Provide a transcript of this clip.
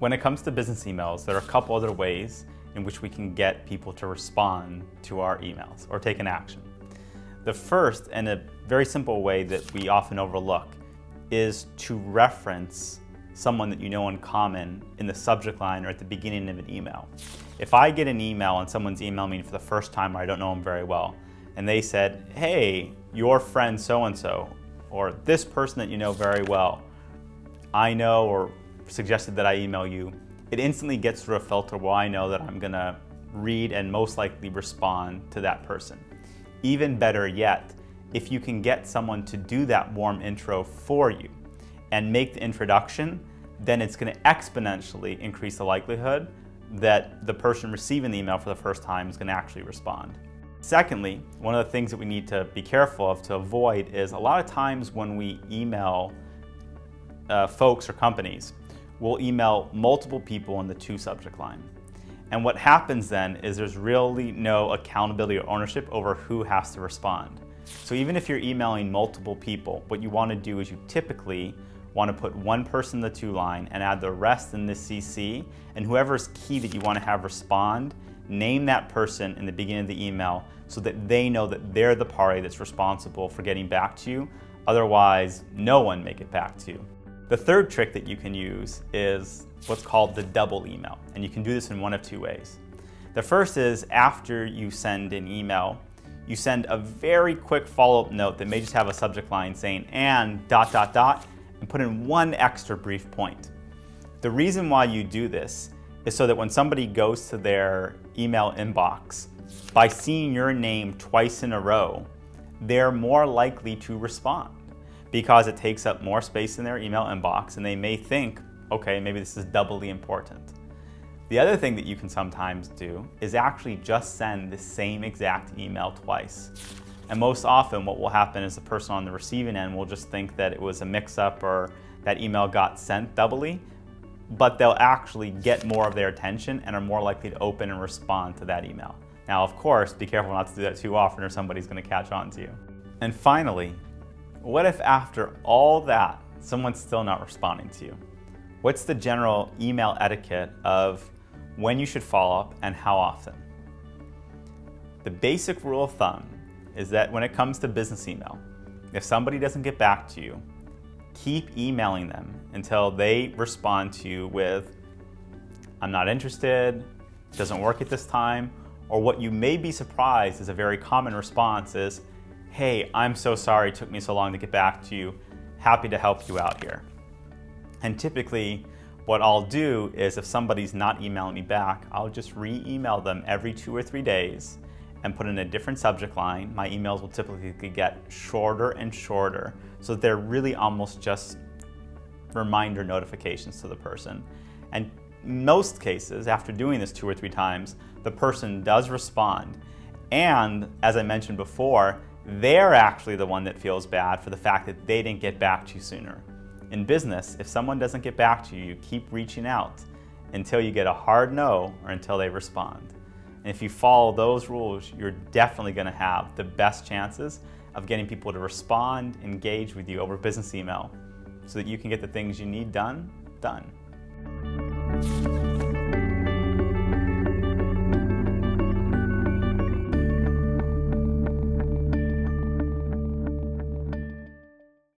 When it comes to business emails, there are a couple other ways in which we can get people to respond to our emails or take an action. The first, and a very simple way that we often overlook, is to reference someone that you know in common in the subject line or at the beginning of an email. If I get an email and someone's emailing me for the first time or I don't know them very well, and they said, hey, your friend so-and-so, or this person that you know very well, I know or suggested that I email you, it instantly gets through a filter where I know that I'm gonna read and most likely respond to that person. Even better yet, if you can get someone to do that warm intro for you and make the introduction, then it's gonna exponentially increase the likelihood that the person receiving the email for the first time is gonna actually respond. Secondly, one of the things that we need to be careful of to avoid is a lot of times when we email folks or companies, we'll email multiple people in the to subject line. And what happens then is there's really no accountability or ownership over who has to respond. So even if you're emailing multiple people, what you want to do is you typically want to put one person in the to line and add the rest in the CC, and whoever's key that you want to have respond, name that person in the beginning of the email so that they know that they're the party that's responsible for getting back to you. Otherwise, no one may get back to you. The third trick that you can use is what's called the double email, and you can do this in one of two ways. The first is after you send an email, you send a very quick follow-up note that may just have a subject line saying and ... and put in one extra brief point. The reason why you do this is so that when somebody goes to their email inbox, by seeing your name twice in a row, they're more likely to respond, because it takes up more space in their email inbox and they may think, okay, maybe this is doubly important. The other thing that you can sometimes do is actually just send the same exact email twice. And most often what will happen is the person on the receiving end will just think that it was a mix-up or that email got sent doubly, but they'll actually get more of their attention and are more likely to open and respond to that email. Now, of course, be careful not to do that too often or somebody's going to catch on to you. And finally, what if after all that, someone's still not responding to you? What's the general email etiquette of when you should follow up and how often? The basic rule of thumb is that when it comes to business email, if somebody doesn't get back to you, keep emailing them until they respond to you with, I'm not interested, doesn't work at this time, or what you may be surprised is a very common response is, hey, I'm so sorry it took me so long to get back to you. Happy to help you out here. And typically, what I'll do is if somebody's not emailing me back, I'll just re-email them every 2 or 3 days and put in a different subject line. My emails will typically get shorter and shorter, so that they're really almost just reminder notifications to the person. And in most cases, after doing this 2 or 3 times, the person does respond. And as I mentioned before, they're actually the one that feels bad for the fact that they didn't get back to you sooner. In business, if someone doesn't get back to you, you keep reaching out until you get a hard no or until they respond. And if you follow those rules, you're definitely going to have the best chances of getting people to respond, engage with you over business email so that you can get the things you need done.